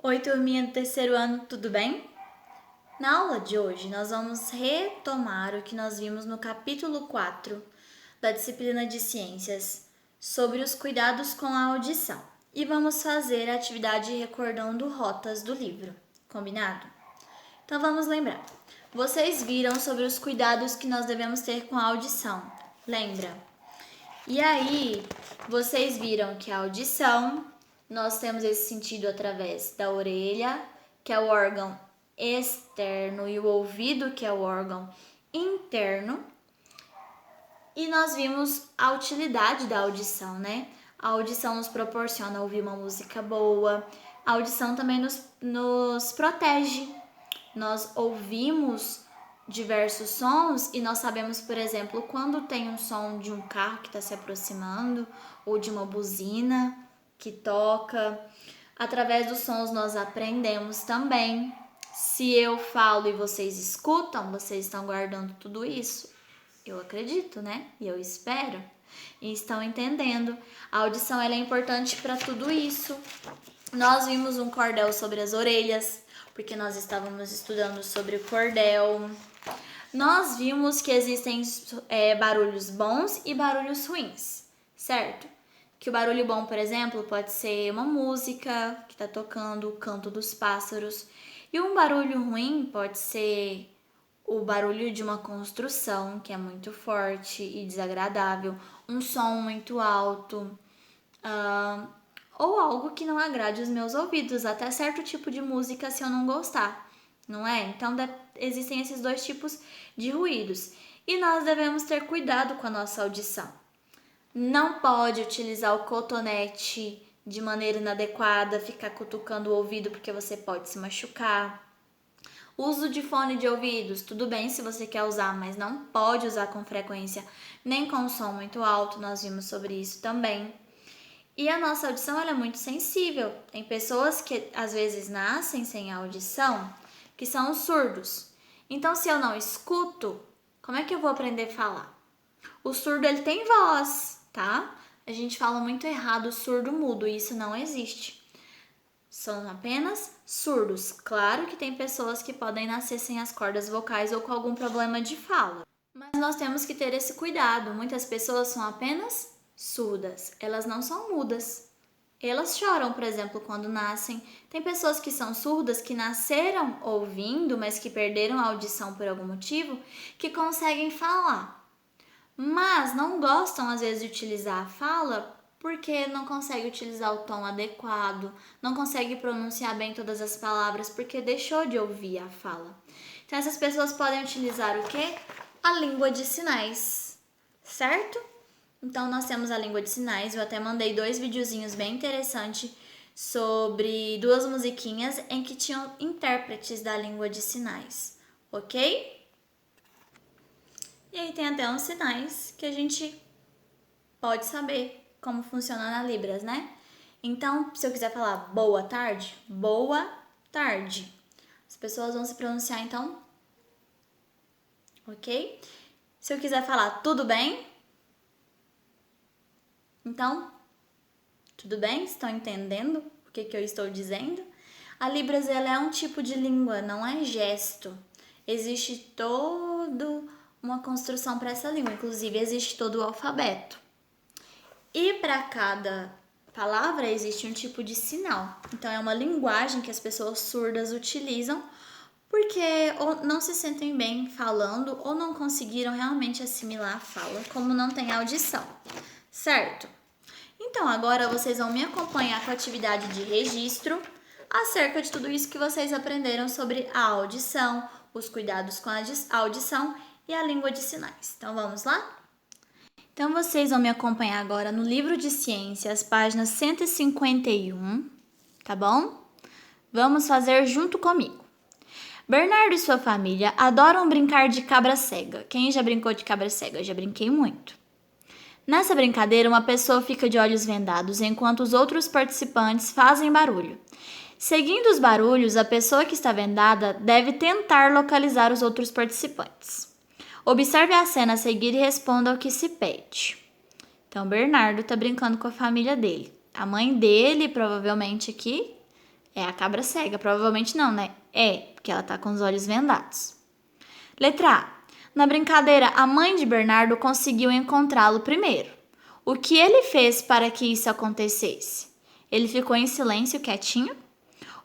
Oi, turminha do terceiro ano, tudo bem? Na aula de hoje, nós vamos retomar o que nós vimos no capítulo 4 da disciplina de Ciências sobre os cuidados com a audição. E vamos fazer a atividade recordando rotas do livro, combinado? Então vamos lembrar. Vocês viram sobre os cuidados que nós devemos ter com a audição, lembra? E aí, vocês viram que a audição, nós temos esse sentido através da orelha, que é o órgão externo, e o ouvido, que é o órgão interno. E nós vimos a utilidade da audição, né? A audição nos proporciona ouvir uma música boa. A audição também nos protege. Nós ouvimos diversos sons e nós sabemos, por exemplo, quando tem um som de um carro que está se aproximando ou de uma buzina que toca. Através dos sons nós aprendemos também. Se eu falo e vocês escutam, vocês estão guardando tudo isso. Eu acredito, né? E eu espero. E estão entendendo. A audição ela é importante para tudo isso. Nós vimos um cordel sobre as orelhas, porque nós estávamos estudando sobre o cordel. Nós vimos que existem barulhos bons e barulhos ruins, certo? Que o barulho bom, por exemplo, pode ser uma música que está tocando, o canto dos pássaros. E um barulho ruim pode ser o barulho de uma construção, que é muito forte e desagradável, um som muito alto, ou algo que não agrade os meus ouvidos, até certo tipo de música se eu não gostar, não é? Então existem esses dois tipos de ruídos e nós devemos ter cuidado com a nossa audição. Não pode utilizar o cotonete de maneira inadequada, ficar cutucando o ouvido porque você pode se machucar. Uso de fone de ouvidos, tudo bem se você quer usar, mas não pode usar com frequência, nem com som muito alto, nós vimos sobre isso também. E a nossa audição ela é muito sensível. Tem pessoas que às vezes nascem sem audição, que são os surdos. Então, se eu não escuto, como é que eu vou aprender a falar? O surdo ele tem voz, tá? A gente fala muito errado surdo mudo, e isso não existe. São apenas surdos. Claro que tem pessoas que podem nascer sem as cordas vocais ou com algum problema de fala. Mas nós temos que ter esse cuidado. Muitas pessoas são apenas surdas, elas não são mudas. Elas choram, por exemplo, quando nascem. Tem pessoas que são surdas, que nasceram ouvindo, mas que perderam a audição por algum motivo, que conseguem falar. Mas não gostam, às vezes, de utilizar a fala porque não consegue utilizar o tom adequado, não consegue pronunciar bem todas as palavras porque deixou de ouvir a fala. Então, essas pessoas podem utilizar o quê? A língua de sinais, certo? Então, nós temos a língua de sinais. Eu até mandei 2 videozinhos bem interessantes sobre 2 musiquinhas em que tinham intérpretes da língua de sinais, ok? E aí tem até uns sinais que a gente pode saber como funciona na Libras, né? Então, se eu quiser falar boa tarde, as pessoas vão se pronunciar então, ok? Se eu quiser falar tudo bem, então, tudo bem? Estão entendendo o que eu estou dizendo? A Libras ela é um tipo de língua, não é gesto. Existe toda uma construção para essa língua, inclusive existe todo o alfabeto. E para cada palavra existe um tipo de sinal. Então é uma linguagem que as pessoas surdas utilizam porque ou não se sentem bem falando ou não conseguiram realmente assimilar a fala, como não tem audição, certo? Então agora vocês vão me acompanhar com a atividade de registro acerca de tudo isso que vocês aprenderam sobre a audição, os cuidados com a audição e a língua de sinais. Então vamos lá? Então, vocês vão me acompanhar agora no livro de ciências, página 151, tá bom? Vamos fazer junto comigo. Bernardo e sua família adoram brincar de cabra cega. Quem já brincou de cabra cega? Eu já brinquei muito. Nessa brincadeira, uma pessoa fica de olhos vendados enquanto os outros participantes fazem barulho. Seguindo os barulhos, a pessoa que está vendada deve tentar localizar os outros participantes. Observe a cena a seguir e responda ao que se pede. Então, Bernardo está brincando com a família dele. A mãe dele, provavelmente aqui, É a cabra cega. Provavelmente não, né? É, porque ela tá com os olhos vendados. Letra A. Na brincadeira, a mãe de Bernardo conseguiu encontrá-lo primeiro. O que ele fez para que isso acontecesse? Ele ficou em silêncio, quietinho?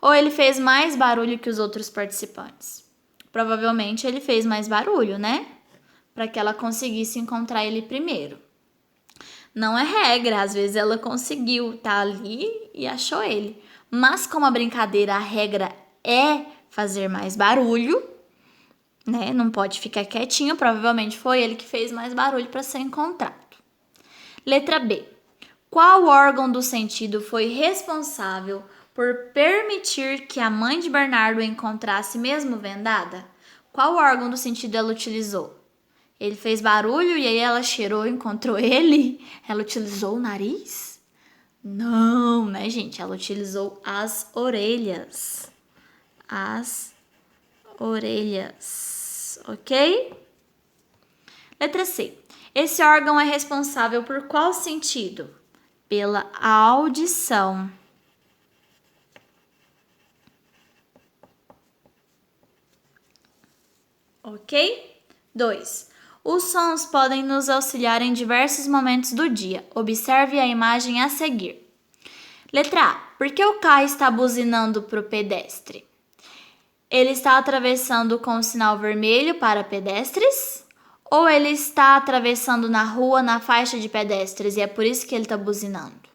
Ou ele fez mais barulho que os outros participantes? Provavelmente ele fez mais barulho, né? Para que ela conseguisse encontrar ele primeiro. Não é regra, às vezes ela conseguiu estar ali e achou ele. Mas como a brincadeira, a regra é fazer mais barulho, né? Não pode ficar quietinho, provavelmente foi ele que fez mais barulho para ser encontrado. Letra B. Qual órgão do sentido foi responsável por permitir que a mãe de Bernardo o encontrasse mesmo vendada? Qual órgão do sentido ela utilizou? Ele fez barulho e aí ela cheirou e encontrou ele? Ela utilizou o nariz? Não, né, gente? Ela utilizou as orelhas. As orelhas, ok? Letra C. Esse órgão é responsável por qual sentido? Pela audição. Ok? 2. Os sons podem nos auxiliar em diversos momentos do dia. Observe a imagem a seguir. Letra A. Por que o carro está buzinando para o pedestre? Ele está atravessando com o sinal vermelho para pedestres? Ou ele está atravessando na rua na faixa de pedestres e é por isso que ele está buzinando?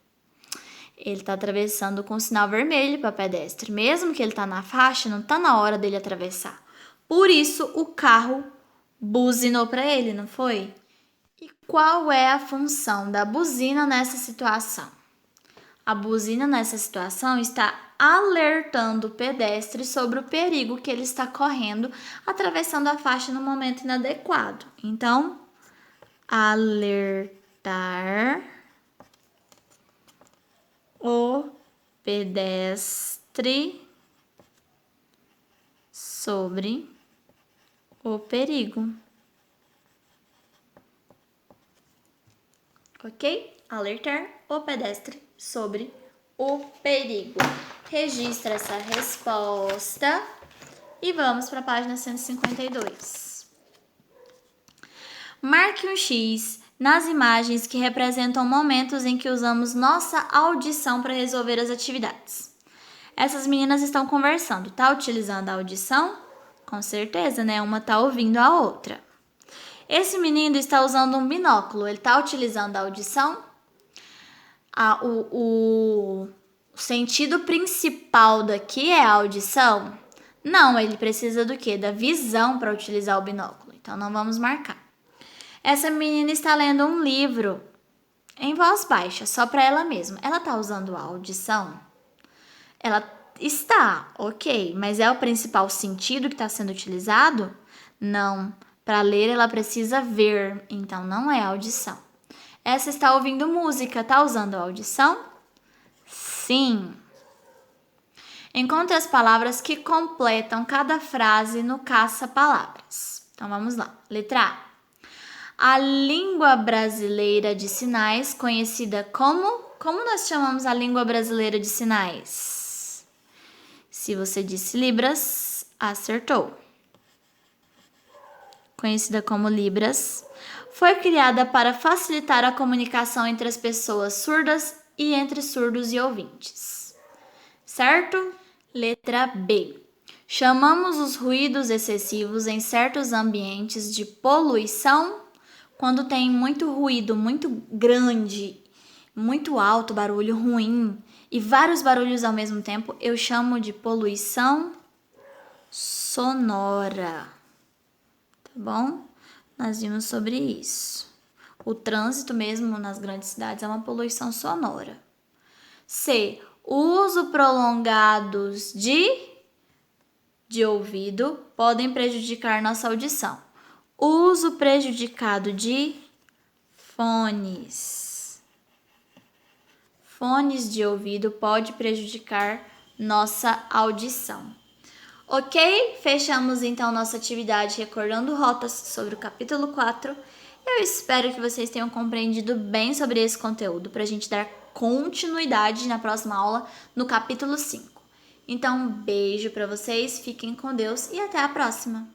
Ele está atravessando com o sinal vermelho para pedestre. Mesmo que ele está na faixa, não está na hora dele atravessar. Por isso, o carro buzinou para ele, não foi? E qual é a função da buzina nessa situação? A buzina nessa situação está alertando o pedestre sobre o perigo que ele está correndo atravessando a faixa no momento inadequado. Então, alertar o pedestre sobre o perigo. Ok? Alertar o pedestre sobre o perigo. Registra essa resposta e vamos para a página 152. Marque um X nas imagens que representam momentos em que usamos nossa audição para resolver as atividades. Essas meninas estão conversando. Tá utilizando a audição? Com certeza, né? Uma tá ouvindo a outra. Esse menino está usando um binóculo. Ele tá utilizando a audição? O sentido principal daqui é a audição? Não, ele precisa do quê? Da visão para utilizar o binóculo. Então, não vamos marcar. Essa menina está lendo um livro em voz baixa, só para ela mesma. Ela está usando a audição? Ela está, ok, mas é o principal sentido que está sendo utilizado? Não. Para ler, ela precisa ver, então não é audição. Essa está ouvindo música, está usando a audição? Sim. Encontre as palavras que completam cada frase no caça-palavras. Então, vamos lá. Letra A. A língua brasileira de sinais, conhecida como... Como nós chamamos a língua brasileira de sinais? Se você disse Libras, acertou. Conhecida como Libras, foi criada para facilitar a comunicação entre as pessoas surdas e entre surdos e ouvintes. Certo? Letra B. Chamamos os ruídos excessivos em certos ambientes de poluição quando tem muito ruído, muito grande, muito alto, barulho ruim e vários barulhos ao mesmo tempo, eu chamo de poluição sonora. Tá bom? Nós vimos sobre isso. O trânsito mesmo nas grandes cidades é uma poluição sonora. C. Uso prolongados de ouvido podem prejudicar nossa audição. Uso prejudicado de fones. Fones de ouvido pode prejudicar nossa audição. Ok? Fechamos então nossa atividade recordando rotas sobre o capítulo 4. Eu espero que vocês tenham compreendido bem sobre esse conteúdo para a gente dar continuidade na próxima aula no capítulo 5. Então, um beijo para vocês, fiquem com Deus e até a próxima!